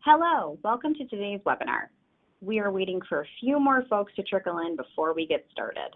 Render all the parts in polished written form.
Hello, welcome to today's webinar. We are waiting for a few more folks to trickle in before we get started.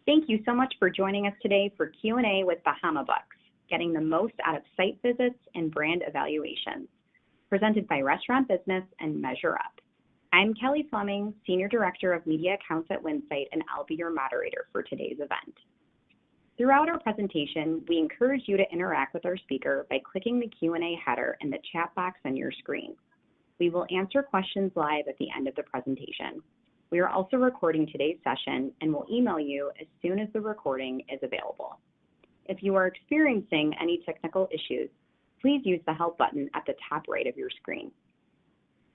Thank you so much for joining us today for Q&A with Bahama Bucks, getting the most out of site visits and brand evaluations, presented by Restaurant Business and Measure Up. I'm Kelly Fleming, Senior Director of Media Accounts at Winsight, and I'll be your moderator for today's event. Throughout our presentation, we encourage you to interact with our speaker by clicking the Q&A header in the chat box on your screen. We will answer questions live at the end of the presentation. We are also recording today's session and will email you as soon as the recording is available. If you are experiencing any technical issues, please use the help button at the top right of your screen.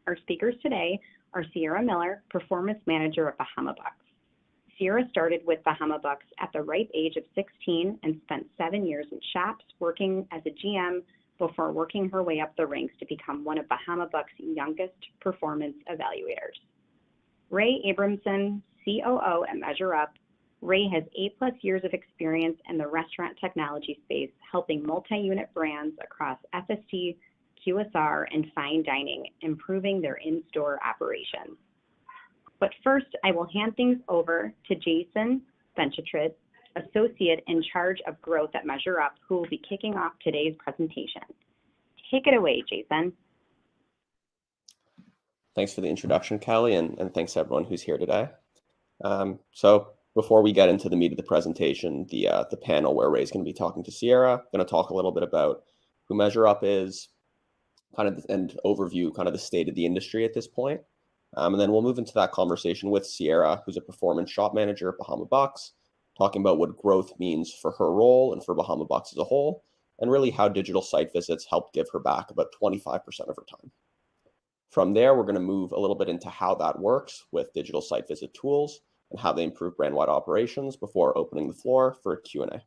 Our speakers today are Cierra Miller, Performance Manager at Bahama Bucks. Cierra started with Bahama Bucks at the ripe age of 16 and spent 7 years in shops working as a GM before working her way up the ranks to become one of Bahama Bucks' youngest performance evaluators. Ray Abramson, COO at Measure Up. Ray has 8+ years of experience in the restaurant technology space, helping multi-unit brands across FST, QSR, and fine dining, improving their in-store operations. But first, I will hand things over to Jason Benchetrit, Associate in charge of growth at Measure Up, who will be kicking off today's presentation. Take it away, Jason. Thanks for the introduction, Kelly, and thanks to everyone who's here today. So before we get into the meat of the presentation, the panel where Ray's going to be talking to Cierra, going to talk a little bit about who Measure Up is, and overview kind of the state of the industry at this point. And then we'll move into that conversation with Cierra, who's a performance shop manager at Bahama Bucks, talking about what growth means for her role and for Bahama Bucks as a whole, and really how digital site visits helped give her back about 25% of her time. From there, we're going to move a little bit into how that works with digital site visit tools and how they improve brand-wide operations before opening the floor for a Q&A.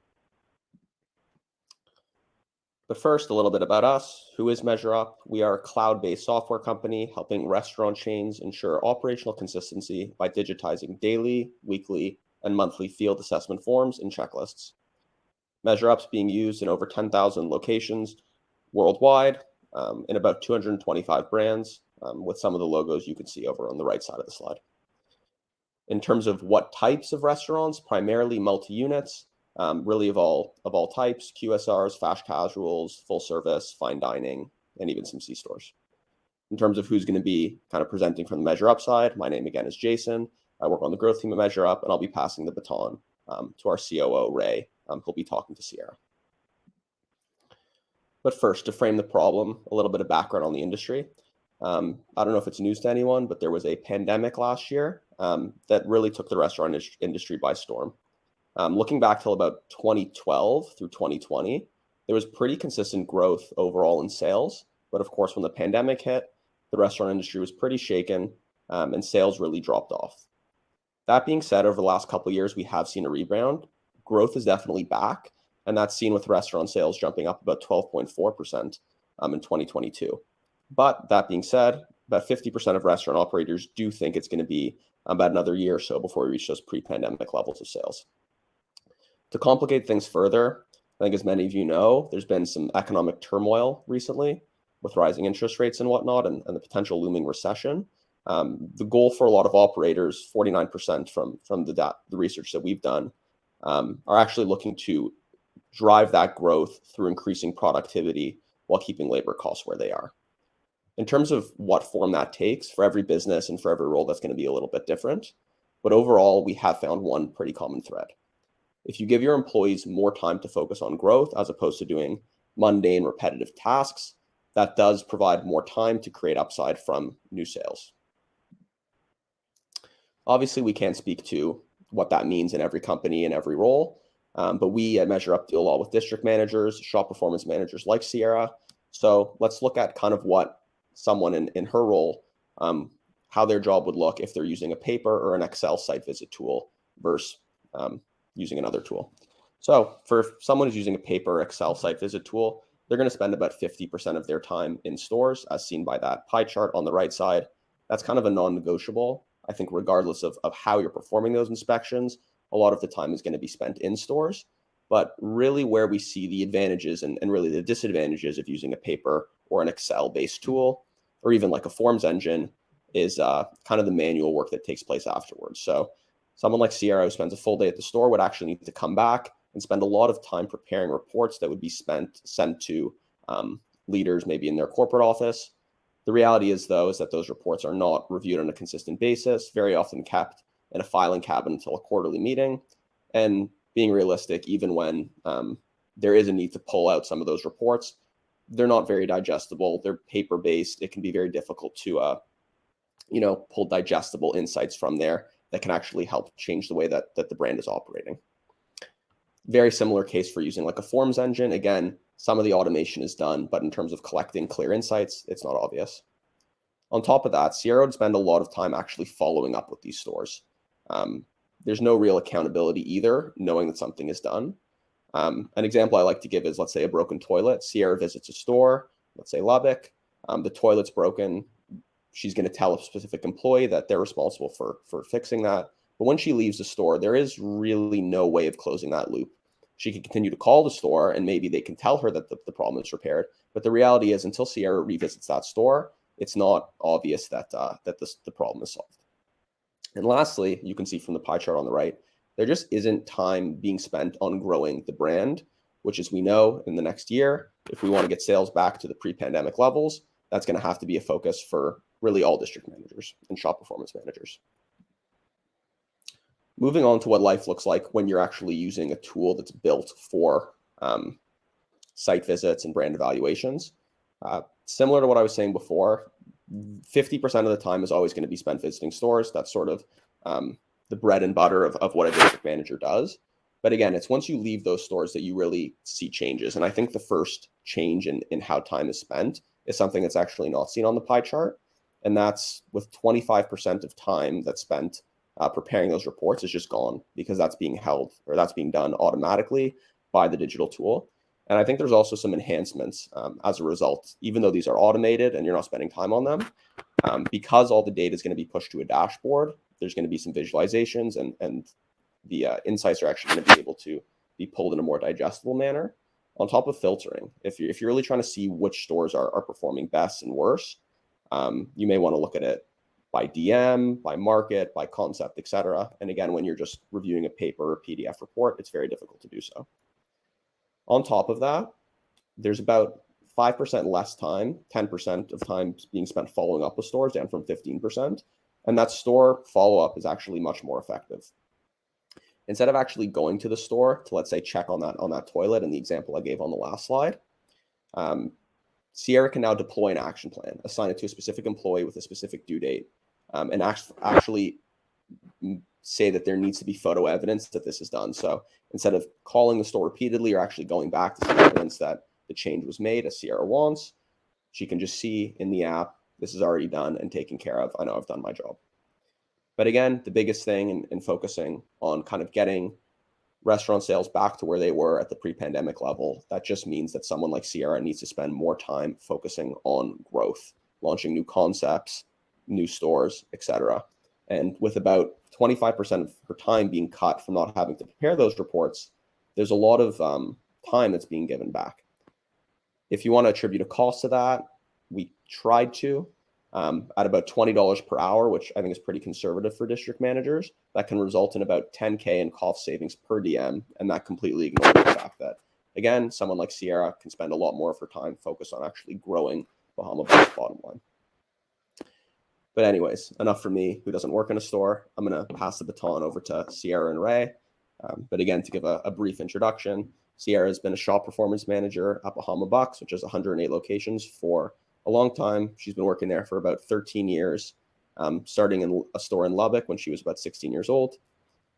But first, a little bit about us. Who is Measure Up? We are a cloud-based software company helping restaurant chains ensure operational consistency by digitizing daily, weekly, and monthly field assessment forms and checklists. Measure Up's being used in over 10,000 locations worldwide, in about 225 brands, with some of the logos you can see over on the right side of the slide. In terms of what types of restaurants, primarily multi-units, really of all types, QSRs, fast casuals, full service, fine dining, and even some C-stores. In terms of who's going to be kind of presenting from the Measure Up side, my name again is Jason. I work on the growth team at Measure Up, and I'll be passing the baton to our COO, Ray, who'll be talking to Cierra. But first, to frame the problem, a little bit of background on the industry. I don't know if it's news to anyone, but there was a pandemic last year that really took the restaurant industry by storm. Looking back till about 2012 through 2020, there was pretty consistent growth overall in sales. But of course, when the pandemic hit, the restaurant industry was pretty shaken, and sales really dropped off. That being said, over the last couple of years, we have seen a rebound. Growth is definitely back, and that's seen with restaurant sales jumping up about 12.4% in 2022. But that being said, about 50% of restaurant operators do think it's going to be about another year or so before we reach those pre-pandemic levels of sales. To complicate things further, I think as many of you know, there's been some economic turmoil recently with rising interest rates and whatnot, and the potential looming recession. The goal for a lot of operators, 49% from the research that we've done, are actually looking to drive that growth through increasing productivity while keeping labor costs where they are. In terms of what form that takes, for every business and for every role, that's going to be a little bit different. But overall, we have found one pretty common thread. If you give your employees more time to focus on growth as opposed to doing mundane, repetitive tasks, that does provide more time to create upside from new sales. Obviously, we can't speak to what that means in every company and every role, but we at Measure Up deal a lot with district managers, shop performance managers like Cierra. So let's look at kind of what someone in her role, how their job would look if they're using a paper or an Excel site visit tool versus using another tool. So for someone who's using a paper or Excel site visit tool, they're going to spend about 50% of their time in stores, as seen by that pie chart on the right side. That's kind of a non-negotiable. I think regardless of how you're performing those inspections, a lot of the time is going to be spent in stores. But really where we see the advantages and really the disadvantages of using a paper or an Excel-based tool, or even like a forms engine, is kind of the manual work that takes place afterwards. So someone like Cierra who spends a full day at the store would actually need to come back and spend a lot of time preparing reports that would be sent to leaders maybe in their corporate office. The reality is, though, is that those reports are not reviewed on a consistent basis, very often kept in a filing cabinet until a quarterly meeting. And being realistic, even when there is a need to pull out some of those reports, they're not very digestible. They're paper-based. It can be very difficult to, pull digestible insights from there that can actually help change the way that the brand is operating. Very similar case for using like a forms engine. Again, some of the automation is done, but in terms of collecting clear insights, it's not obvious. On top of that, Cierra would spend a lot of time actually following up with these stores. There's no real accountability either, knowing that something is done. An example I like to give is, let's say, a broken toilet. Cierra visits a store, let's say Lubbock. The toilet's broken. She's going to tell a specific employee that they're responsible for fixing that. But when she leaves the store, there is really no way of closing that loop. She can continue to call the store and maybe they can tell her that the problem is repaired. But the reality is, until Cierra revisits that store, it's not obvious that the problem is solved. And lastly, you can see from the pie chart on the right, there just isn't time being spent on growing the brand, which, as we know, in the next year, if we want to get sales back to the pre-pandemic levels, that's going to have to be a focus for really all district managers and shop performance managers. Moving on to what life looks like when you're actually using a tool that's built for site visits and brand evaluations. Similar to what I was saying before, 50% of the time is always going to be spent visiting stores. That's sort of the bread and butter of what a district manager does. But again, it's once you leave those stores that you really see changes. And I think the first change in how time is spent is something that's actually not seen on the pie chart. And that's with 25% of time that's spent preparing those reports is just gone, because that's being held, or that's being done automatically by the digital tool. And I think there's also some enhancements as a result, even though these are automated and you're not spending time on them, because all the data is going to be pushed to a dashboard. There's going to be some visualizations, and the insights are actually going to be able to be pulled in a more digestible manner. On top of filtering, if you're really trying to see which stores are performing best and worse, you may want to look at it by DM, by market, by concept, etc. And again, when you're just reviewing a paper or PDF report, it's very difficult to do so. On top of that, there's about 5% less time, 10% of time being spent following up with stores, down from 15%. And that store follow-up is actually much more effective. Instead of actually going to the store to, let's say, check on that toilet in the example I gave on the last slide, Cierra can now deploy an action plan, assign it to a specific employee with a specific due date, and actually say that there needs to be photo evidence that this is done. So instead of calling the store repeatedly or actually going back to see evidence that the change was made as Cierra wants, she can just see in the app, this is already done and taken care of. I know I've done my job. But again, the biggest thing in focusing on kind of getting restaurant sales back to where they were at the pre-pandemic level, that just means that someone like Cierra needs to spend more time focusing on growth, launching new concepts, new stores, etc. And with about 25% of her time being cut from not having to prepare those reports, there's a lot of time that's being given back. If you want to attribute a cost to that, we tried to at about $20 per hour, which I think is pretty conservative for district managers. That can result in about $10K in cost savings per DM, and that completely ignores the fact that, again, someone like Cierra can spend a lot more of her time focused on actually growing Bahama Bucks' bottom line. But anyways, enough for me, who doesn't work in a store. I'm going to pass the baton over to Cierra and Ray. But again, to give a brief introduction, Cierra has been a shop performance manager at Bahama Bucks, which has 108 locations, for a long time. She's been working there for about 13 years, starting in a store in Lubbock when she was about 16 years old.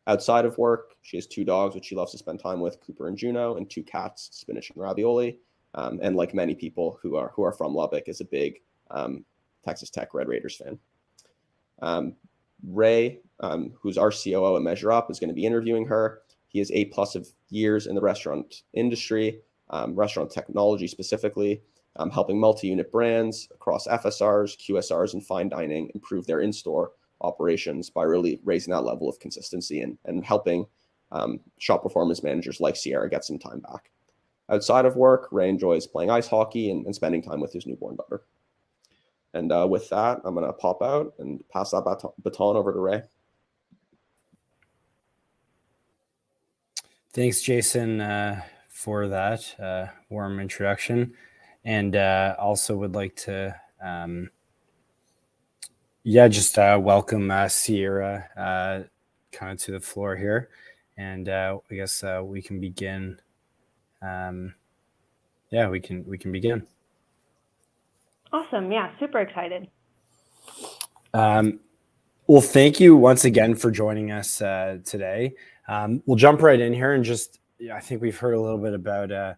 Outside of work, she has 2 dogs, which she loves to spend time with, Cooper and Juno, and 2 cats, Spinach and Ravioli. And like many people who are from Lubbock, is a big Texas Tech Red Raiders fan. Ray, who's our COO at Measure Up, is going to be interviewing her. He has 8+ of years in the restaurant industry, restaurant technology specifically, helping multi-unit brands across FSRs, QSRs, and fine dining improve their in-store operations by really raising that level of consistency and helping shop performance managers like Cierra get some time back. Outside of work, Ray enjoys playing ice hockey and spending time with his newborn daughter. And with that, I'm going to pop out and pass that baton over to Ray. Thanks, Jason, for that warm introduction. And also would like to, just welcome Cierra kind of to the floor here. And I guess we can begin. We can begin. Awesome. Yeah, super excited. Well, thank you once again for joining us today. We'll jump right in here and I think we've heard a little bit about,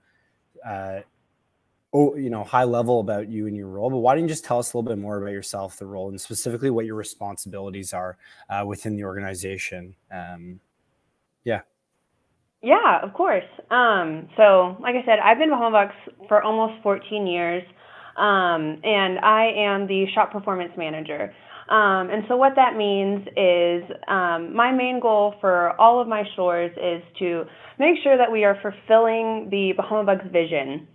high level about you and your role, but why don't you just tell us a little bit more about yourself, the role, and specifically what your responsibilities are within the organization? Yeah, of course. So like I said, I've been Bahama Bucks for almost 14 years, and I am the shop performance manager. And so what that means is my main goal for all of my stores is to make sure that we are fulfilling the Bahama Bucks vision.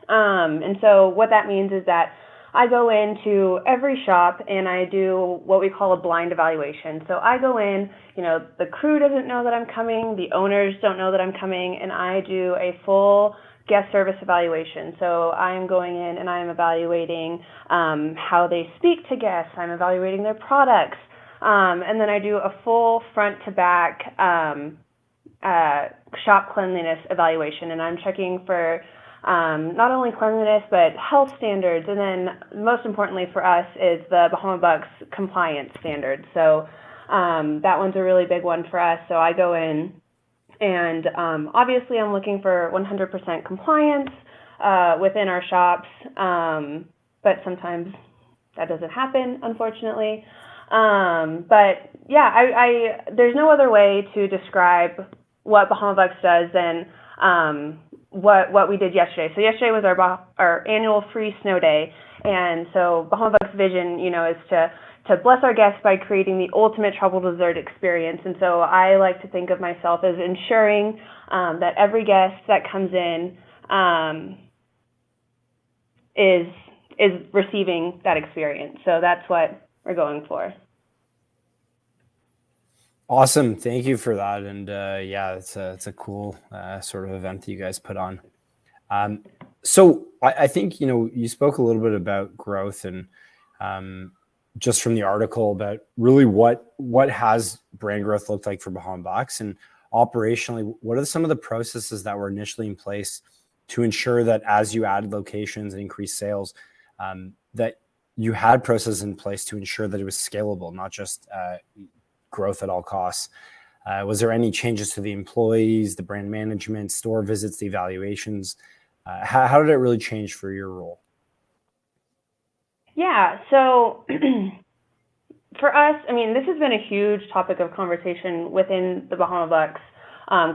And so what that means is that I go into every shop and I do what we call a blind evaluation. So I go in, the crew doesn't know that I'm coming, the owners don't know that I'm coming, and I do a full guest service evaluation. So I'm going in and I'm evaluating how they speak to guests. I'm evaluating their products. And then I do a full front to back shop cleanliness evaluation. And I'm checking for not only cleanliness, but health standards. And then most importantly for us is the Bahama Bucks compliance standards. So that one's a really big one for us. So I go in and obviously I'm looking for 100% compliance within our shops, but sometimes that doesn't happen, unfortunately. But yeah, there's no other way to describe what Bahama Bucks does than what we did yesterday. So yesterday was our annual free snow day, and so Bahama Bucks' vision, is to bless our guests by creating the ultimate trouble dessert experience. And so I like to think of myself as ensuring that every guest that comes in is receiving that experience. So that's what we're going for. Awesome. Thank you for that. And it's a cool sort of event that you guys put on. So I think, you spoke a little bit about growth and just from the article about really what has brand growth looked like for Bahama Bucks, and operationally, what are some of the processes that were initially in place to ensure that as you added locations and increased sales, that you had processes in place to ensure that it was scalable, not just growth at all costs. Was there any changes to the employees, the brand management, store visits, the evaluations? How did it really change for your role? Yeah, so for us, I mean, this has been a huge topic of conversation within the Bahama Bucks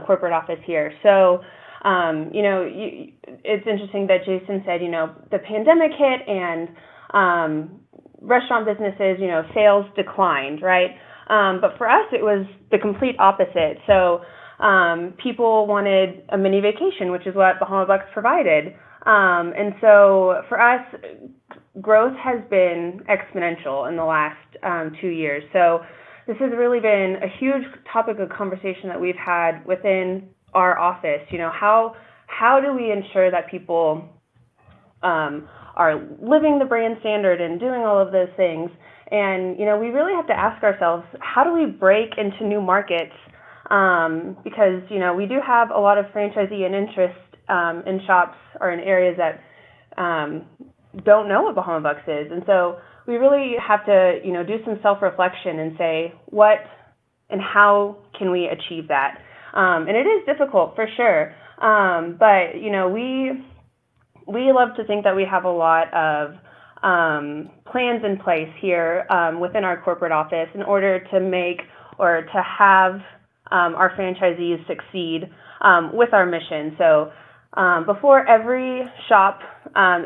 corporate office here. So, it's interesting that Jason said, the pandemic hit and restaurant businesses, sales declined, right? But for us, it was the complete opposite. So people wanted a mini vacation, which is what Bahama Bucks provided. And so for us, growth has been exponential in the last 2 years. So this has really been a huge topic of conversation that we've had within our office. How do we ensure that people are living the brand standard and doing all of those things? And, we really have to ask ourselves, how do we break into new markets? Because, we do have a lot of franchisee and interest in shops or in areas that don't know what Bahama Bucks is. And so we really have to, do some self-reflection and say, what and how can we achieve that? And it is difficult for sure. But, we love to think that we have a lot of plans in place here within our corporate office in order to make or to have our franchisees succeed with our mission. So before every shop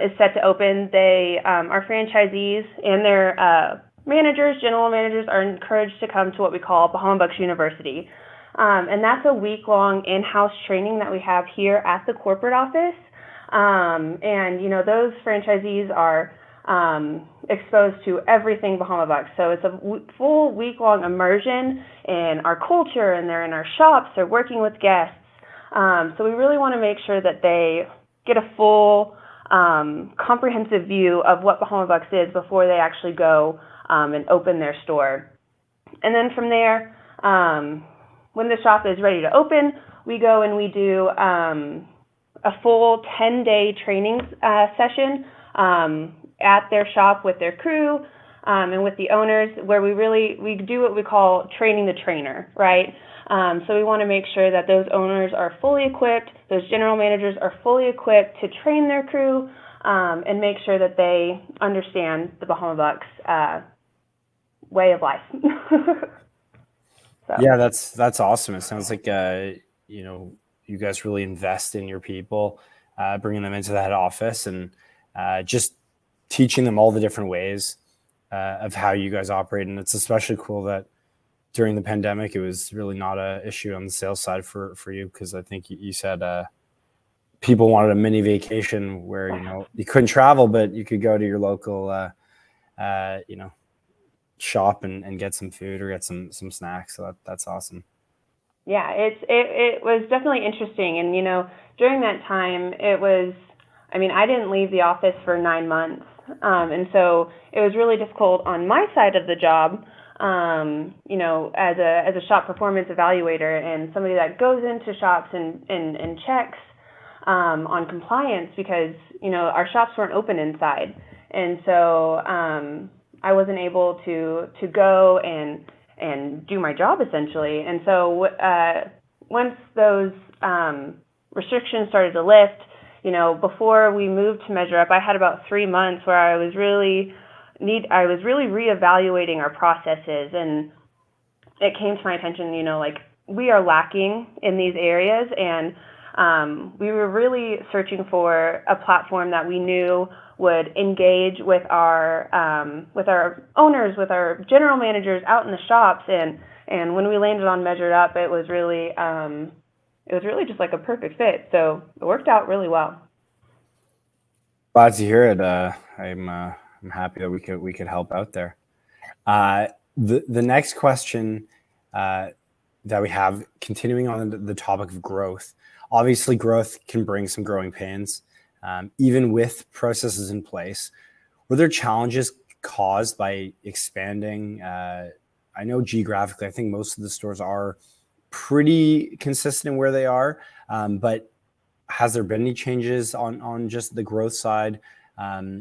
is set to open, our franchisees and their general managers are encouraged to come to what we call Bahama Bucks University. And that's a week-long in-house training that we have here at the corporate office. And, those franchisees are exposed to everything Bahama Bucks. So it's a full week-long immersion in our culture, and they're in our shops, they're working with guests. So we really want to make sure that they get a full, comprehensive view of what Bahama Bucks is before they actually go and open their store. And then from there, when the shop is ready to open, we go and we do a full 10-day training session at their shop with their crew and with the owners, where we do what we call training the trainer, right? So we want to make sure that those owners are fully equipped, those general managers are fully equipped to train their crew and make sure that they understand the Bahama Bucks way of life. So. Yeah, that's awesome. It sounds like you guys really invest in your people, bringing them into the head office and just teaching them all the different ways of how you guys operate. And it's especially cool that during the pandemic, it was really not an issue on the sales side for you, because I think you said people wanted a mini vacation where you couldn't travel, but you could go to your local shop and get some food or get some snacks. So that's awesome. Yeah, it was definitely interesting. And, during that time, I didn't leave the office for 9 months. And so it was really difficult on my side of the job, as a shop performance evaluator and somebody that goes into shops and checks on compliance, because, our shops weren't open inside. And so I wasn't able to go and do my job, essentially. And so once those restrictions started to lift, before we moved to Measure Up, I had about 3 months where I was really reevaluating our processes, and it came to my attention, we are lacking in these areas, and we were really searching for a platform that we knew would engage with our owners, with our general managers out in the shops, and when we landed on Measured Up, it was really just like a perfect fit. So it worked out really well. Glad to hear it. I'm happy that we could help out there. The next question that we have, continuing on the topic of growth. Obviously, growth can bring some growing pains, even with processes in place. Were there challenges caused by expanding? I know geographically, I think most of the stores are pretty consistent in where they are, but has there been any changes on just the growth side?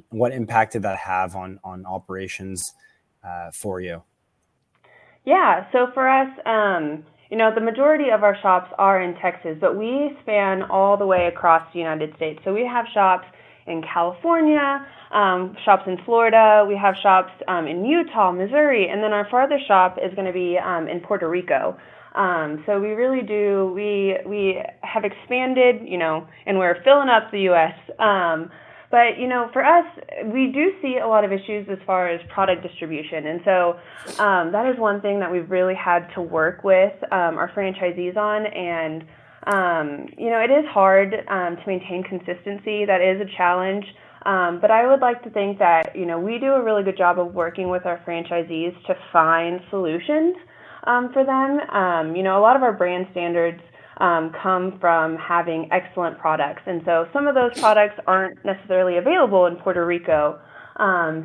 What impact did that have on operations for you? Yeah, so for us, the majority of our shops are in Texas, but we span all the way across the United States. So we have shops in California, shops in Florida, we have shops in Utah, Missouri, and then our farthest shop is going to be in Puerto Rico. So we really do, we have expanded, and we're filling up the U.S. But, for us, we do see a lot of issues as far as product distribution. And so that is one thing that we've really had to work with our franchisees on. And, it is hard to maintain consistency. That is a challenge. But I would like to think that, we do a really good job of working with our franchisees to find solutions for them. A lot of our brand standards come from having excellent products. And so some of those products aren't necessarily available in Puerto Rico.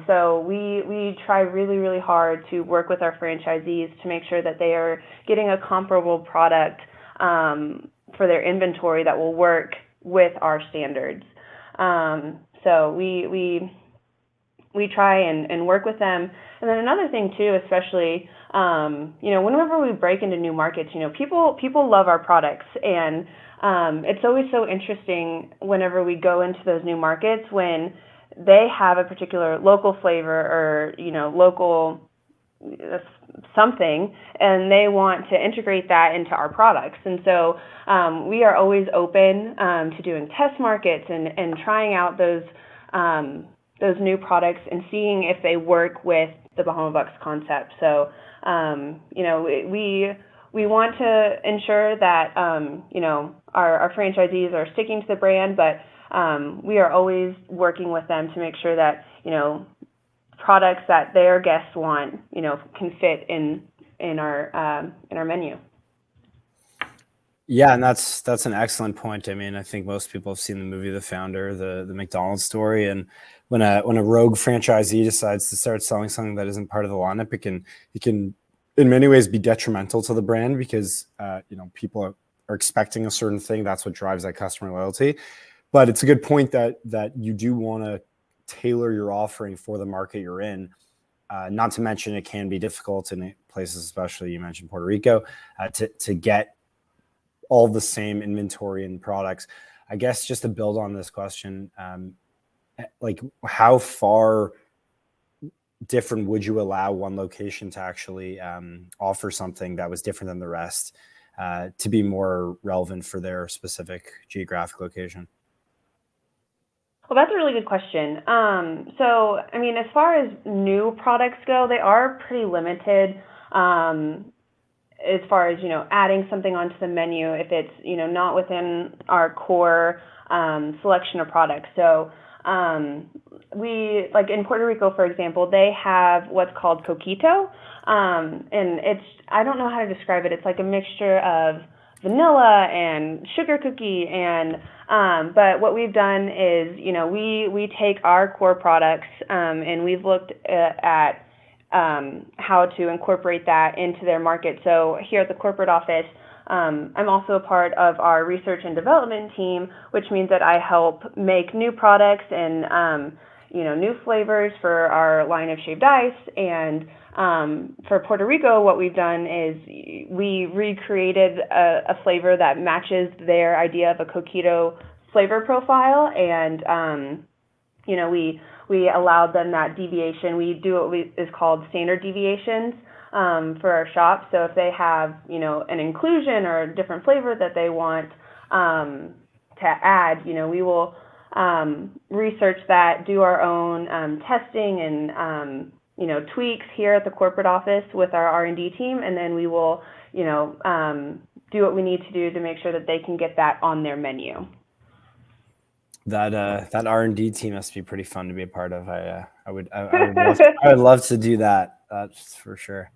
So we try really, really hard to work with our franchisees to make sure that they are getting a comparable product for their inventory that will work with our standards. So we try and work with them. And then another thing too, especially, whenever we break into new markets, people love our products. And it's always so interesting whenever we go into those new markets when they have a particular local flavor or, local something, and they want to integrate that into our products. And so we are always open to doing test markets and trying out those new products and seeing if they work with the Bahama Bucks concept. So, we want to ensure that, our franchisees are sticking to the brand, but we are always working with them to make sure that, products that their guests want, can fit in our menu. Yeah, and that's an excellent point. I mean, I think most people have seen the movie The Founder, the McDonald's story, and when a rogue franchisee decides to start selling something that isn't part of the lineup, it can in many ways be detrimental to the brand because people are expecting a certain thing. That's what drives that customer loyalty. But it's a good point that you do want to tailor your offering for the market you're in. Not to mention it can be difficult in places, especially you mentioned Puerto Rico, to get all the same inventory and products. I guess just to build on this question, like how far different would you allow one location to actually offer something that was different than the rest to be more relevant for their specific geographic location? Well, that's a really good question. So, I mean, as far as new products go, they are pretty limited as far as, adding something onto the menu if it's, not within our core selection of products. So we, like in Puerto Rico, for example, they have what's called coquito. And I don't know how to describe it. It's like a mixture of vanilla and sugar cookie and but what we've done is we take our core products and we've looked at how to incorporate that into their market. So here at the corporate office, I'm also a part of our research and development team, which means that I help make new products and new flavors for our line of shaved ice. And for Puerto Rico, what we've done is we recreated a flavor that matches their idea of a coquito flavor profile, and we allowed them that deviation. We do what is called standard deviations for our shop. So if they have an inclusion or a different flavor that they want to add, we will research that, do our own testing and tweaks here at the corporate office with our R&D team, and then we will do what we need to do to make sure that they can get that on their menu. That R&D team must be pretty fun to be a part of. I would love to do that. That's for sure.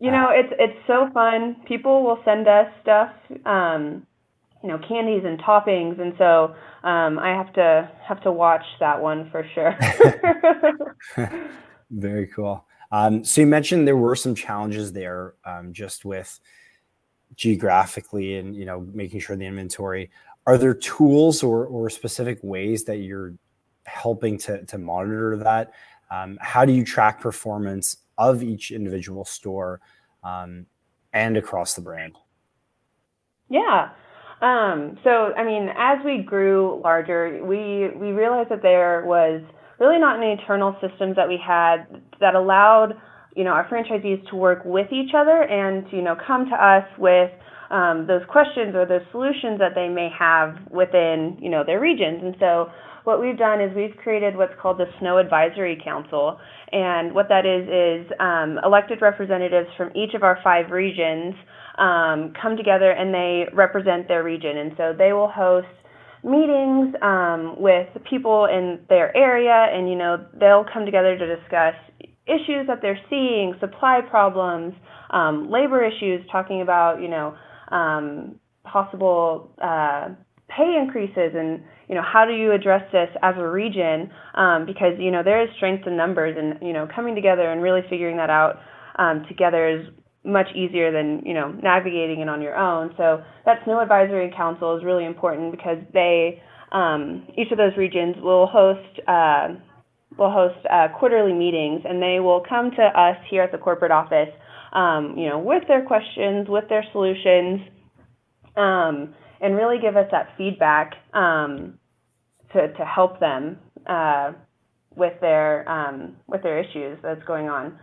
It's so fun. People will send us stuff, candies and toppings, and so I have to watch that one for sure. Very cool. So you mentioned there were some challenges there, just with geographically and making sure the inventory. Are there tools or specific ways that you're helping to monitor that? How do you track performance of each individual store and across the brand? Yeah. So, I mean, as we grew larger, we realized that there was really not any internal systems that we had that allowed, our franchisees to work with each other and to, come to us with those questions or those solutions that they may have within, their regions. And so what we've done is we've created what's called the Snow Advisory Council. And what that is elected representatives from each of our 5 regions come together and they represent their region. And so they will host meetings with people in their area, and they'll come together to discuss issues that they're seeing, supply problems, labor issues, talking about possible pay increases, and how do you address this as a region, because there is strength in numbers, and coming together and really figuring that out together is much easier than navigating it on your own. So that Snow Advisory Council is really important because they each of those regions will host quarterly meetings, and they will come to us here at the corporate office with their questions, with their solutions, and really give us that feedback to help them with their issues that's going on.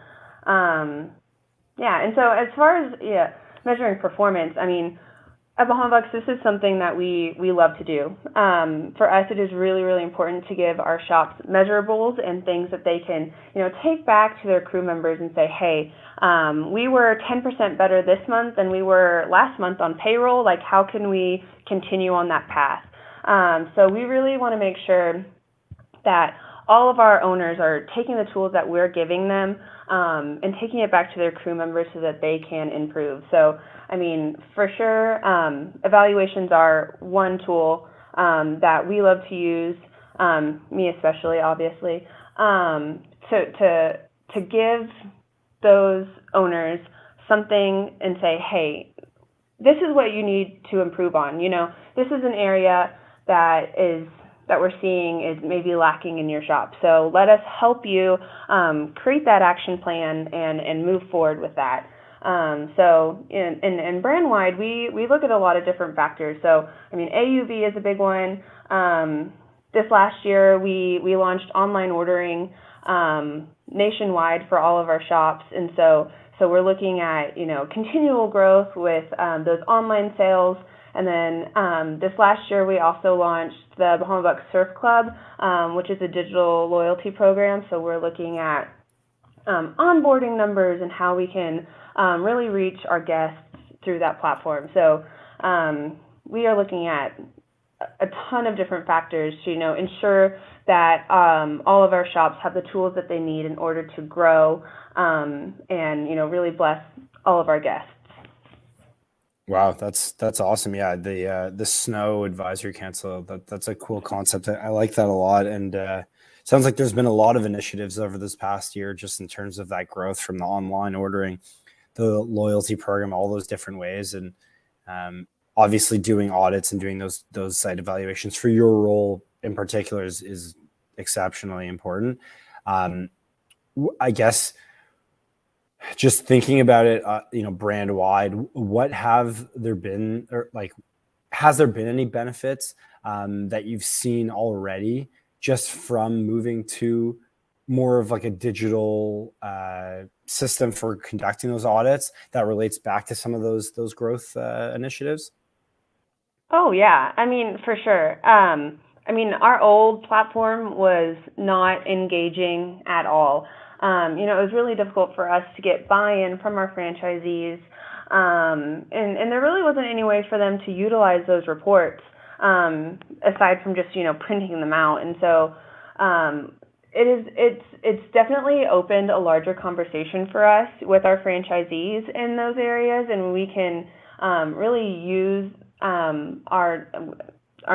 And so as far as measuring performance, I mean, at Bahama Bucks, this is something that we love to do. For us, it is really, really important to give our shops measurables and things that they can, take back to their crew members and say, hey, we were 10% better this month than we were last month on payroll. Like, how can we continue on that path? So we really want to make sure that all of our owners are taking the tools that we're giving them and taking it back to their crew members so that they can improve. So, I mean, for sure, evaluations are one tool that we love to use, me especially, obviously, to give those owners something and say, hey, this is what you need to improve on. This is an area that we're seeing is maybe lacking in your shop. So let us help you create that action plan and move forward with that. So in brand wide, we look at a lot of different factors. So, I mean, AUV is a big one. This last year, we launched online ordering nationwide for all of our shops. And so we're looking at, continual growth with those online sales. And then this last year, we also launched the Bahama Bucks Surf Club, which is a digital loyalty program. So we're looking at onboarding numbers and how we can really reach our guests through that platform. So we are looking at a ton of different factors to, ensure that all of our shops have the tools that they need in order to grow and, really bless all of our guests. Wow, that's awesome. Yeah, the Snow Advisory Council, that's a cool concept. I like that a lot, and sounds like there's been a lot of initiatives over this past year just in terms of that growth from the online ordering, the loyalty program, all those different ways, and obviously doing audits and doing those site evaluations for your role in particular is exceptionally important. I guess just thinking about it, brand wide, what have there been, or has there been any benefits that you've seen already just from moving to more of like a digital system for conducting those audits that relates back to some of those growth initiatives? Oh yeah, I mean, for sure. Our old platform was not engaging at all. It was really difficult for us to get buy-in from our franchisees, and there really wasn't any way for them to utilize those reports aside from just printing them out. And so it's definitely opened a larger conversation for us with our franchisees in those areas, and we can really use our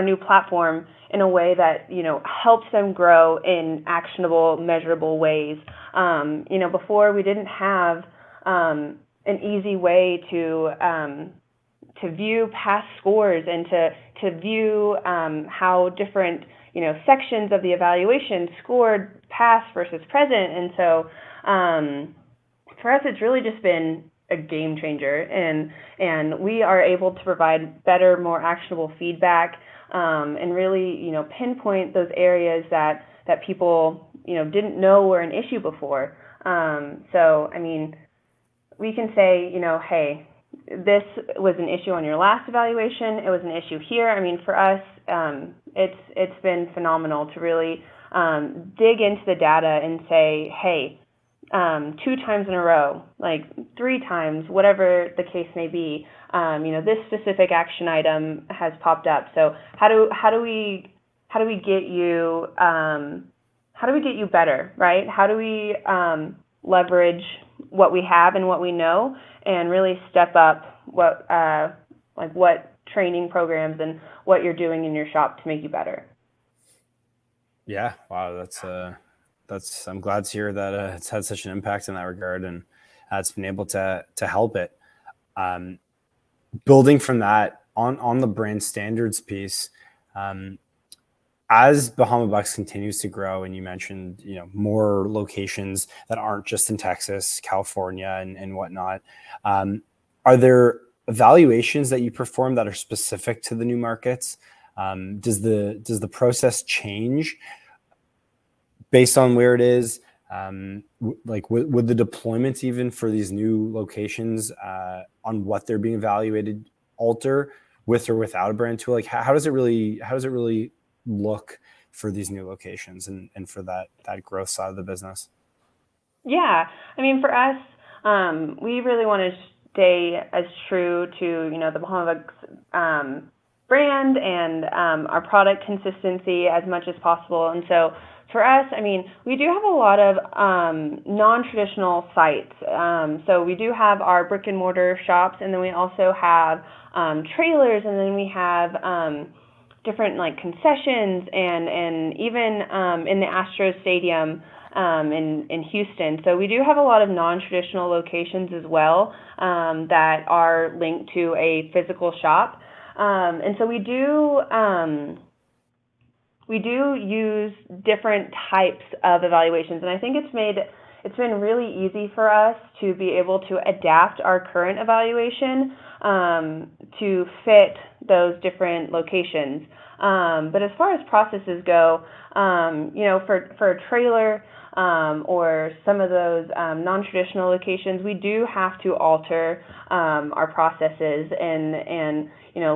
new platform in a way that helps them grow in actionable, measurable ways. Before we didn't have an easy way to view past scores and to view how different sections of the evaluation scored past versus present. And so for us, it's really just been a game changer, and we are able to provide better, more actionable feedback, and really, pinpoint those areas that people, didn't know were an issue before. So, I mean, we can say, hey, this was an issue on your last evaluation. It was an issue here. I mean, for us, it's been phenomenal to really dig into the data and say, hey, 2 times in a row, like 3 times, whatever the case may be, this specific action item has popped up. So how do we get you better, right? How do we leverage what we have and what we know, and really step up what training programs and what you're doing in your shop to make you better? Yeah, wow, that's I'm glad to hear that it's had such an impact in that regard, and it's been able to help it. Building from that on the brand standards piece, as Bahama Bucks continues to grow, and you mentioned more locations that aren't just in Texas, California, and whatnot, are there evaluations that you perform that are specific to the new markets? Does the process change based on where it is? Like would the deployments even for these new locations on what they're being evaluated alter with or without a brand tool? Like how does it really look for these new locations and for that growth side of the business? Yeah, I mean, for us, we really want to stay as true to the Bahama Bucks brand and our product consistency as much as possible. And so for us, I mean, we do have a lot of non-traditional sites. So we do have our brick and mortar shops, and then we also have trailers, and then we have different like concessions, and even in the Astros Stadium in Houston. So we do have a lot of non-traditional locations as well that are linked to a physical shop. And so we do use different types of evaluations, and I think it's been really easy for us to be able to adapt our current evaluation to fit those different locations. But as far as processes go, for a trailer or some of those non-traditional locations, we do have to alter our processes and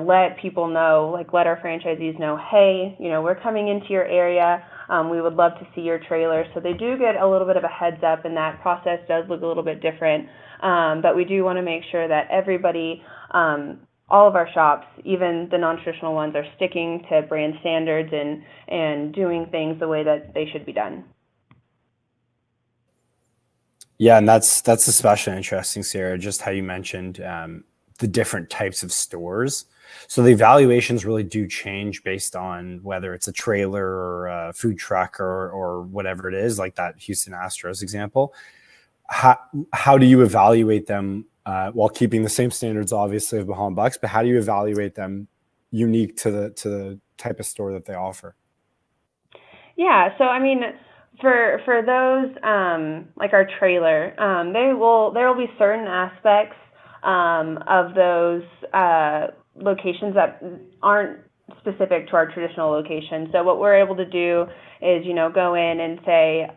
let people know, like let our franchisees know, hey, we're coming into your area. We would love to see your trailer. So they do get a little bit of a heads up, and that process does look a little bit different. But we do want to make sure that everybody, all of our shops, even the non-traditional ones, are sticking to brand standards and doing things the way that they should be done. Yeah, and that's especially interesting, Cierra, just how you mentioned the different types of stores. So the evaluations really do change based on whether it's a trailer or a food truck or whatever it is, like that Houston Astros example. How do you evaluate them while keeping the same standards, obviously, of Bahama Bucks, but how do you evaluate them unique to the type of store that they offer? Yeah, so I mean, for those like our trailer, there will be certain aspects of those locations that aren't specific to our traditional location. So what we're able to do is, go in and say,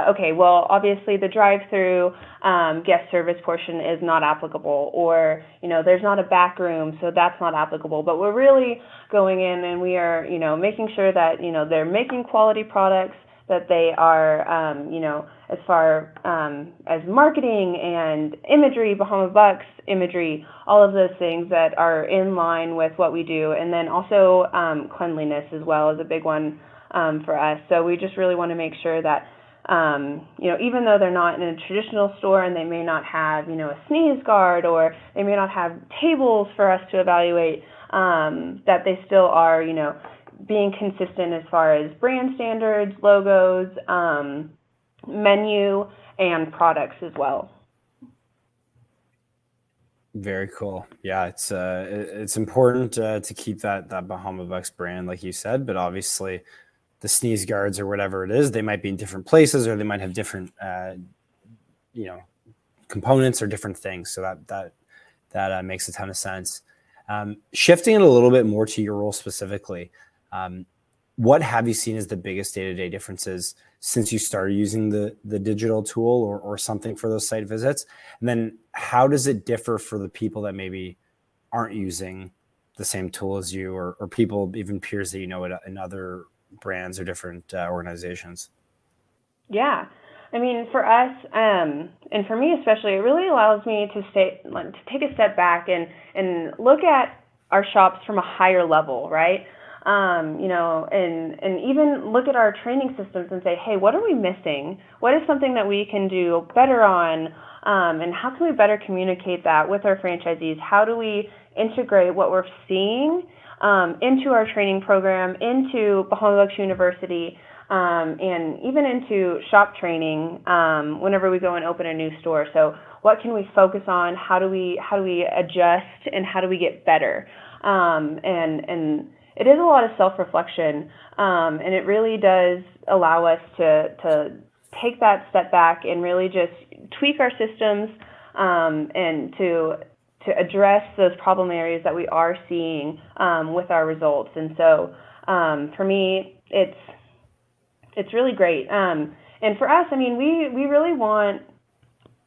okay, well, obviously the drive-through guest service portion is not applicable, or, there's not a back room, so that's not applicable. But we're really going in and we are, making sure that, they're making quality products, that they are, as far as marketing and imagery, Bahama Bucks imagery, all of those things that are in line with what we do. And then also cleanliness as well is a big one for us. So we just really want to make sure that, even though they're not in a traditional store and they may not have, a sneeze guard, or they may not have tables for us to evaluate, that they still are, being consistent as far as brand standards, logos, menu, and products as well. Very cool. Yeah, it's important to keep that Bahama Bucks brand, like you said, but obviously the sneeze guards or whatever it is, they might be in different places, or they might have different, components or different things. So that makes a ton of sense. Shifting it a little bit more to your role specifically, what have you seen as the biggest day-to-day differences since you started using the digital tool or something for those site visits? And then how does it differ for the people that maybe aren't using the same tool as you, or people, even peers that you know in other brands or different organizations? Yeah. I mean, for us, and for me especially, it really allows me to take a step back and look at our shops from a higher level, right? And even look at our training systems and say, hey, what are we missing? What is something that we can do better on? And how can we better communicate that with our franchisees? How do we integrate what we're seeing into our training program, into Bahama Bucks University, and even into shop training whenever we go and open a new store? So what can we focus on? How do we adjust, and how do we get better? And it is a lot of self-reflection, and it really does allow us to take that step back and really just tweak our systems and to address those problem areas that we are seeing with our results. And so for me, it's really great. And for us, I mean, we really want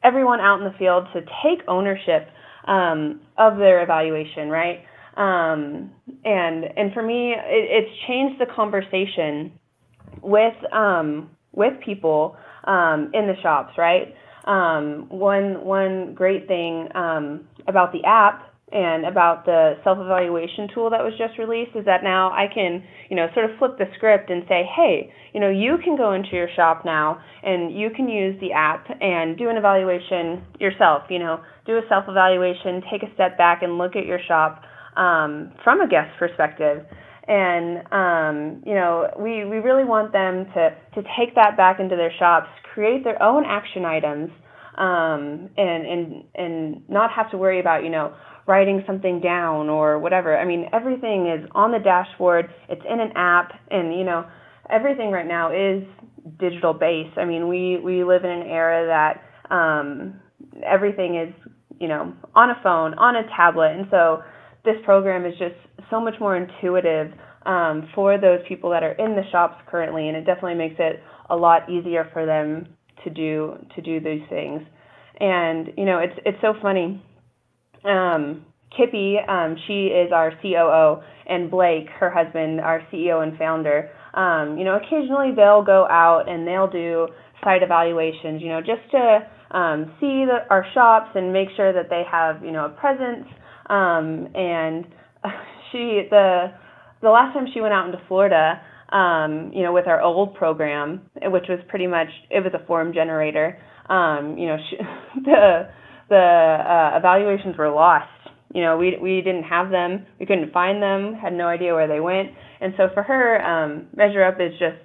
everyone out in the field to take ownership of their evaluation, right? And for me, it's changed the conversation with people in the shops, right? One great thing about the app and about the self-evaluation tool that was just released is that now I can, sort of flip the script and say, hey, you can go into your shop now and you can use the app and do an evaluation yourself, do a self-evaluation, take a step back and look at your shop from a guest perspective. And, we really want them to take that back into their shops, create their own action items, and not have to worry about, writing something down or whatever. I mean, everything is on the dashboard. It's in an app, and, everything right now is digital based. I mean, we live in an era that everything is, on a phone, on a tablet. And so this program is just so much more intuitive for those people that are in the shops currently, and it definitely makes it a lot easier for them to do these things. And it's so funny. Kippy, she is our COO, and Blake, her husband, our CEO and founder. Occasionally they'll go out and they'll do site evaluations, just to see our shops and make sure that they have a presence. And the last time she went out into Florida, with our old program, which was pretty much, it was a form generator, the evaluations were lost. We didn't have them, we couldn't find them, had no idea where they went. And so for her, Measure Up is just,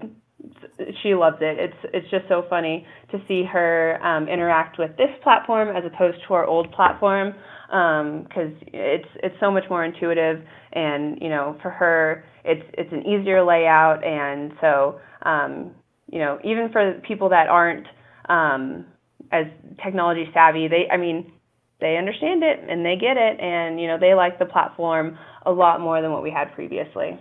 she loves it. It's just so funny to see her interact with this platform as opposed to our old platform, because it's so much more intuitive, and for her it's an easier layout. And so even for people that aren't as technology savvy, they understand it and they get it, and they like the platform a lot more than what we had previously.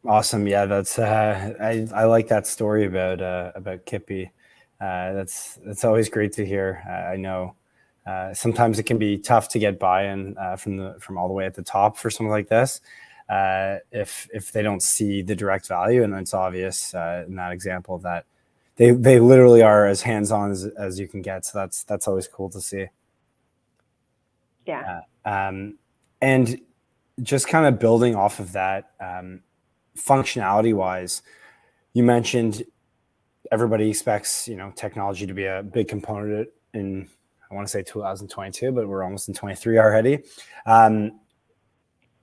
Awesome. Yeah, that's I like that story about Kippy. That's always great to hear. I know sometimes it can be tough to get buy-in from all the way at the top for something like this, if they don't see the direct value. And it's obvious in that example that they literally are as hands-on as you can get. So that's always cool to see. Yeah. And just kind of building off of that, functionality wise, you mentioned everybody expects technology to be a big component in, I want to say 2022, but we're almost in 23 already.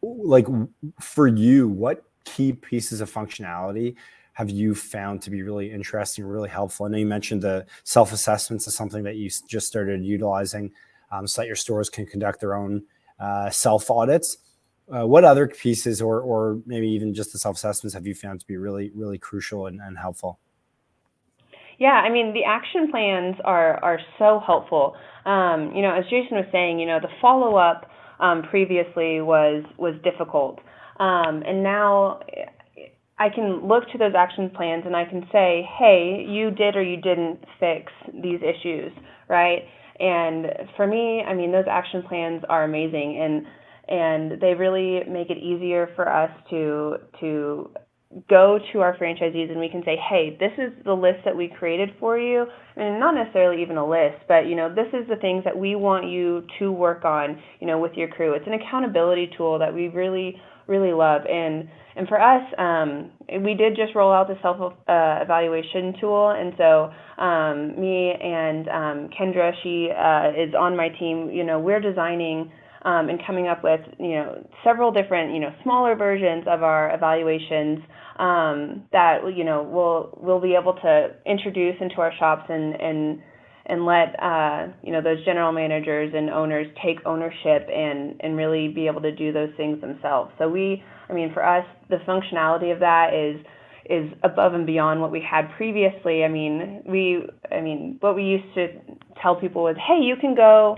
Like for you, what key pieces of functionality have you found to be really interesting, really helpful? I know you mentioned the self-assessments is something that you just started utilizing, so that your stores can conduct their own self-audits. What other pieces, or maybe even just the self-assessments, have you found to be really, really crucial and helpful? Yeah, I mean, the action plans are so helpful. As Jason was saying, the follow-up previously was difficult. And now I can look to those action plans and I can say, hey, you did or you didn't fix these issues, right? And for me, I mean, those action plans are amazing, and they really make it easier for us to go to our franchisees and we can say, hey, this is the list that we created for you, and not necessarily even a list, but this is the things that we want you to work on, with your crew. It's an accountability tool that we really, really love. And for us, we did just roll out the self-evaluation tool, and so me and Kendra, she is on my team. We're designing and coming up with several different smaller versions of our evaluations that we'll be able to introduce into our shops and let those general managers and owners take ownership and really be able to do those things themselves. So for us, the functionality of that is above and beyond what we had previously. What we used to tell people was, hey, you can go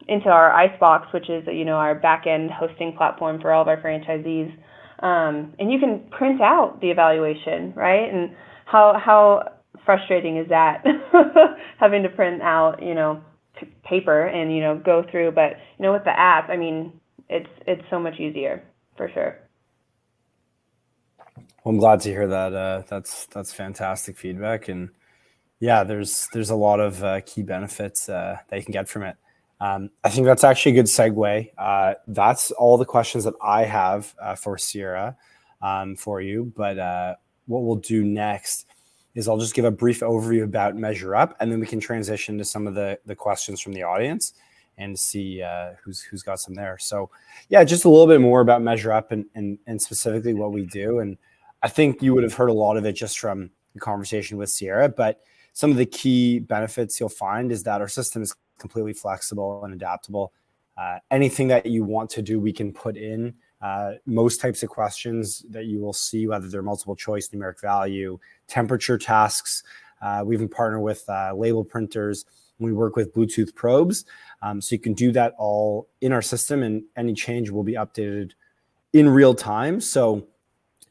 into our Icebox, which is our back-end hosting platform for all of our franchisees, and you can print out the evaluation, right? And how frustrating is that, having to print out paper and go through? But with the app, it's so much easier for sure. Well, I'm glad to hear that. That's fantastic feedback, and yeah, there's a lot of key benefits that you can get from it. I think that's actually a good segue. That's all the questions that I have for Cierra for you. But what we'll do next is I'll just give a brief overview about Measure Up, and then we can transition to some of the questions from the audience and see who's got some there. So yeah, just a little bit more about Measure Up and specifically what we do. And I think you would have heard a lot of it just from the conversation with Cierra, but some of the key benefits you'll find is that our system is completely flexible and adaptable. Anything that you want to do, we can put in. Most types of questions that you will see, whether they're multiple choice, numeric value, temperature tasks. We even partner with label printers. We work with Bluetooth probes. So you can do that all in our system, and any change will be updated in real time. So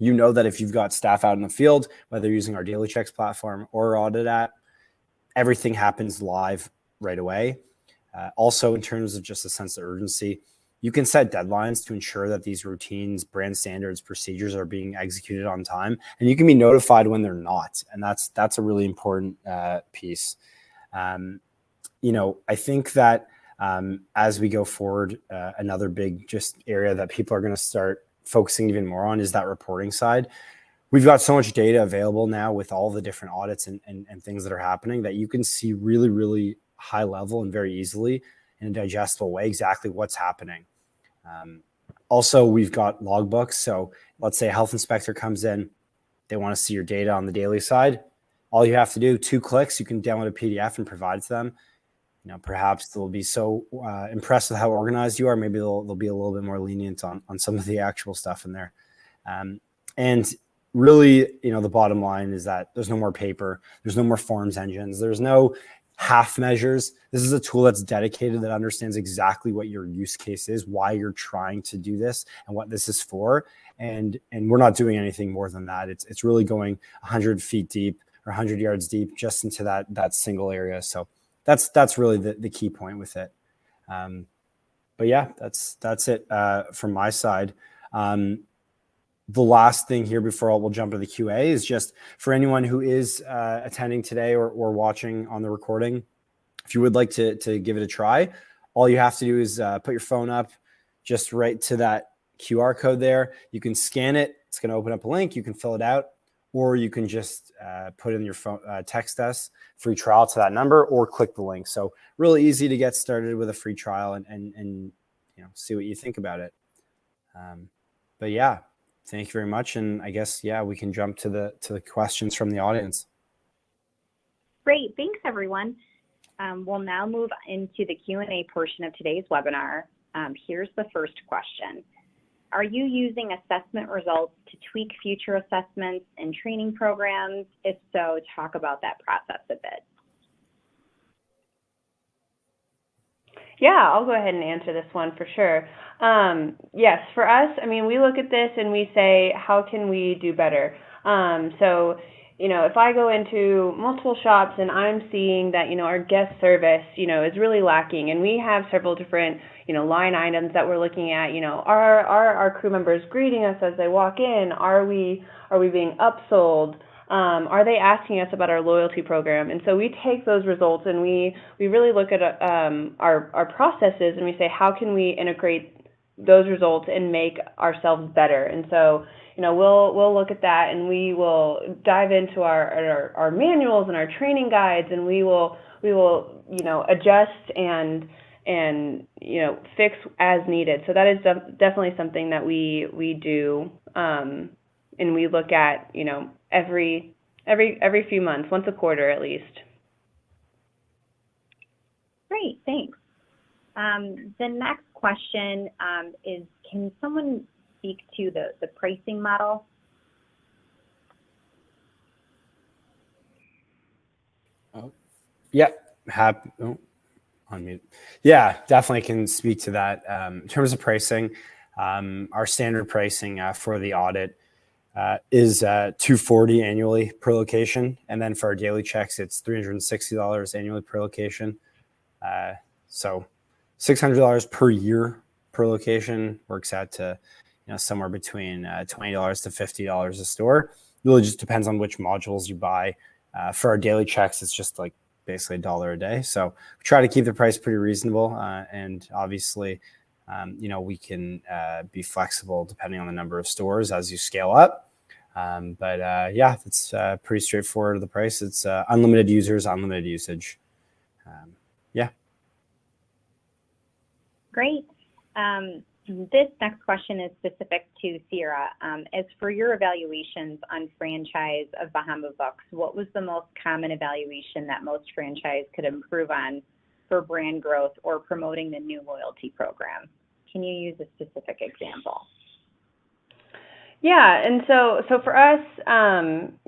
that if you've got staff out in the field, whether using our Daily Checks platform or Audit app, everything happens live right away. Also, in terms of just a sense of urgency, you can set deadlines to ensure that these routines, brand standards, procedures are being executed on time, and you can be notified when they're not. And that's a really important piece. I think that as we go forward, another big just area that people are going to start focusing even more on is that reporting side. We've got so much data available now with all the different audits and things that are happening that you can see really, really high level and very easily in a digestible way exactly what's happening. Also, we've got logbooks. So let's say a health inspector comes in, they want to see your data on the daily side. All you have to do, 2 clicks, you can download a PDF and provide to them. Perhaps they'll be so impressed with how organized you are. Maybe they'll be a little bit more lenient on some of the actual stuff in there. And really, the bottom line is that there's no more paper. There's no more forms engines. There's no half measures. This is a tool that's dedicated, that understands exactly what your use case is, why you're trying to do this, and what this is for. And we're not doing anything more than that. It's really going 100 feet deep or 100 yards deep just into that single area. So that's really the key point with it. But yeah, that's it from my side. The last thing here before we'll jump to the QA is just for anyone who is attending today or watching on the recording, if you would like to give it a try, all you have to do is put your phone up just right to that QR code there. You can scan it. It's going to open up a link. You can fill it out, or you can just put in your phone, text us free trial to that number, or click the link. So really easy to get started with a free trial and see what you think about it. But yeah. Thank you very much. And I guess, we can jump to the questions from the audience. Great. Thanks, everyone. We'll now move into the Q&A portion of today's webinar. Here's the first question. Are you using assessment results to tweak future assessments and training programs? If so, talk about that process a bit. Yeah, I'll go ahead and answer this one for sure. Yes, for us, I mean, we look at this and we say, how can we do better? So, if I go into multiple shops and I'm seeing that, our guest service, is really lacking, and we have several different, line items that we're looking at, are our crew members greeting us as they walk in? Are we being upsold? Are they asking us about our loyalty program? And so we take those results and we really look at our processes and we say, how can we integrate those results and make ourselves better? And so, we'll look at that and we will dive into our manuals and our training guides, and we will adjust and fix as needed. So that is definitely something that we do, and we look at every few months, once a quarter at least. Great, thanks. The next question is, can someone speak to the pricing model? Yeah, happy. Oh, unmute. Yeah, definitely can speak to that. In terms of pricing, our standard pricing for the audit is $240 annually per location, and then for our daily checks, it's $360 annually per location. So $600 per year per location works out to somewhere between $20 to $50 a store. Really just depends on which modules you buy. For our daily checks, it's just like basically $1 a day. So we try to keep the price pretty reasonable, and obviously, we can be flexible depending on the number of stores as you scale up. But it's pretty straightforward. The price, it's unlimited users, unlimited usage. Great. This next question is specific to Cierra. As for your evaluations on franchise of Bahama Bucks, what was the most common evaluation that most franchise could improve on for brand growth or promoting the new loyalty program? Can you use a specific example? Yeah, and so for us,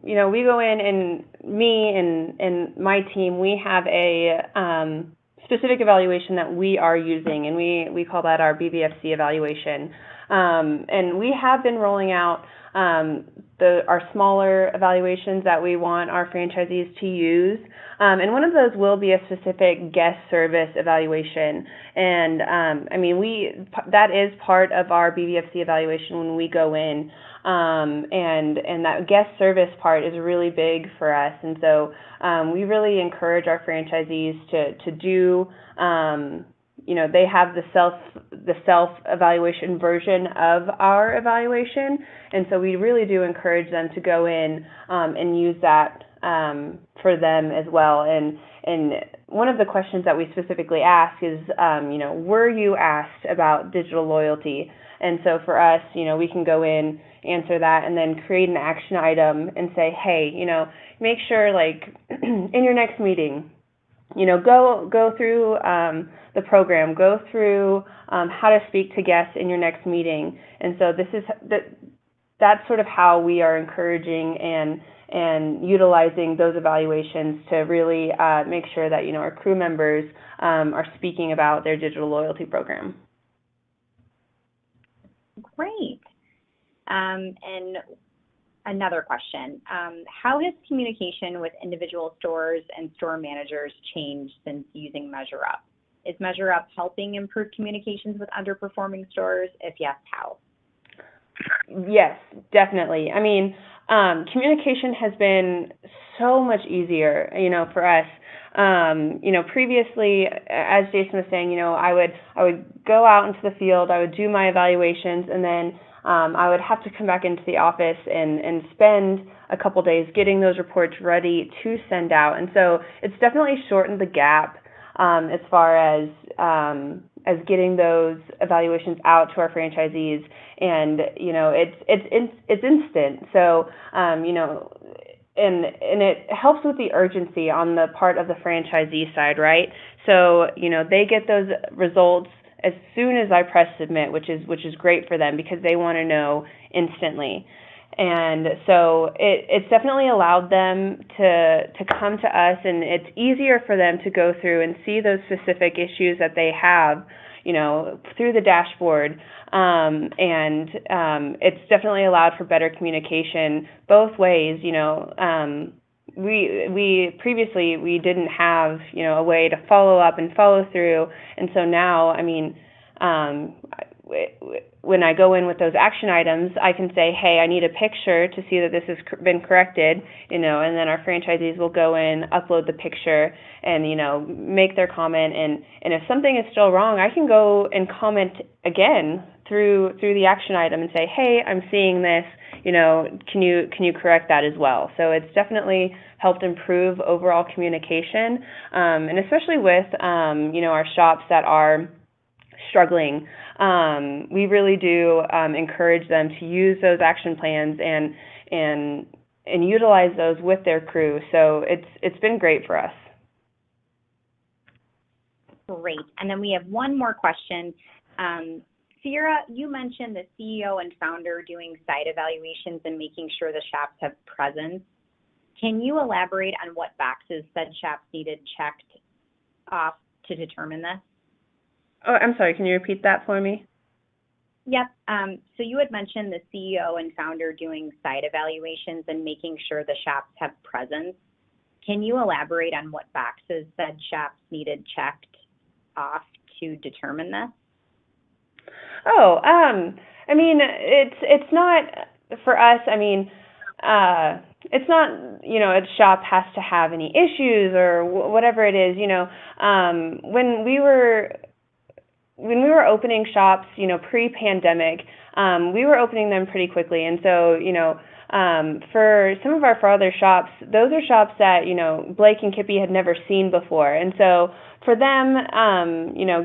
we go in, and me and my team, we have a specific evaluation that we are using, and we call that our BBFC evaluation. And we have been rolling out our smaller evaluations that we want our franchisees to use. And one of those will be a specific guest service evaluation. And that is part of our BBFC evaluation when we go in. And that guest service part is really big for us. And so we really encourage our franchisees to do, they have the self evaluation version of our evaluation. And so we really do encourage them to go in and use that for them as well. And one of the questions that we specifically ask is, were you asked about digital loyalty? And so for us, we can go in, answer that, and then create an action item and say, hey, make sure, like, in your next meeting, go through the program, go through how to speak to guests in your next meeting. And so that's sort of how we are encouraging and utilizing those evaluations to really make sure that, our crew members are speaking about their digital loyalty program. Great. And another question, how has communication with individual stores and store managers changed since using Measure Up? Is Measure Up helping improve communications with underperforming stores? If yes, how? Yes, definitely. I mean, communication has been so much easier, for us. Previously, as Jason was saying, I would go out into the field, I would do my evaluations, and then I would have to come back into the office and spend a couple days getting those reports ready to send out. And so it's definitely shortened the gap as far as getting those evaluations out to our franchisees. And it's instant. So and it helps with the urgency on the part of the franchisee side, right? So they get those results as soon as I press submit, which is great for them because they want to know instantly. And so it's definitely allowed them to come to us, and it's easier for them to go through and see those specific issues that they have, through the dashboard. It's definitely allowed for better communication both ways. We previously we didn't have a way to follow up and follow through, and so now, when I go in with those action items, I can say, hey, I need a picture to see that this has been corrected, and then our franchisees will go in, upload the picture, and, make their comment. And if something is still wrong, I can go and comment again through the action item and say, hey, I'm seeing this, can you correct that as well? So it's definitely helped improve overall communication, and especially with, our shops that are struggling. We really do encourage them to use those action plans and utilize those with their crew. So it's been great for us. Great. And then we have one more question. Cierra, you mentioned the CEO and founder doing site evaluations and making sure the shops have presence. Can you elaborate on what boxes said shops needed checked off to determine this? Oh, I'm sorry. Can you repeat that for me? Yep. So you had mentioned the CEO and founder doing site evaluations and making sure the shops have presence. Can you elaborate on what boxes said shops needed checked off to determine this? Oh, it's not for us. It's not, a shop has to have any issues or whatever it is. When we were opening shops, pre-pandemic, we were opening them pretty quickly. And so, for some of our farther shops, those are shops that, Blake and Kippy had never seen before. And so for them,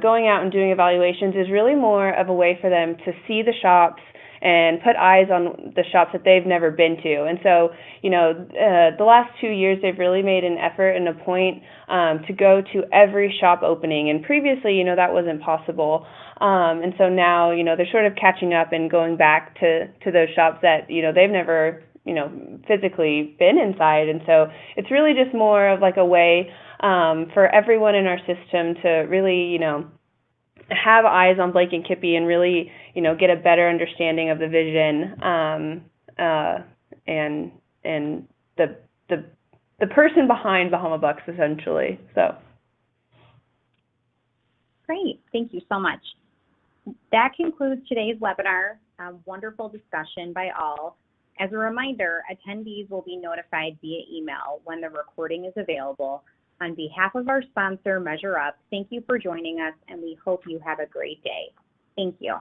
going out and doing evaluations is really more of a way for them to see the shops and put eyes on the shops that they've never been to. And so, the last 2 years, they've really made an effort and a point to go to every shop opening. And previously, that wasn't possible. And so now, they're sort of catching up and going back to those shops that, they've never, physically been inside. And so it's really just more of like a way for everyone in our system to really, have eyes on Blake and Kippy and really, get a better understanding of the vision and the person behind Bahama Bucks, essentially. So. Great. Thank you so much. That concludes today's webinar. A wonderful discussion by all. As a reminder, attendees will be notified via email when the recording is available. On behalf of our sponsor, Measure Up, thank you for joining us, and we hope you have a great day. Thank you.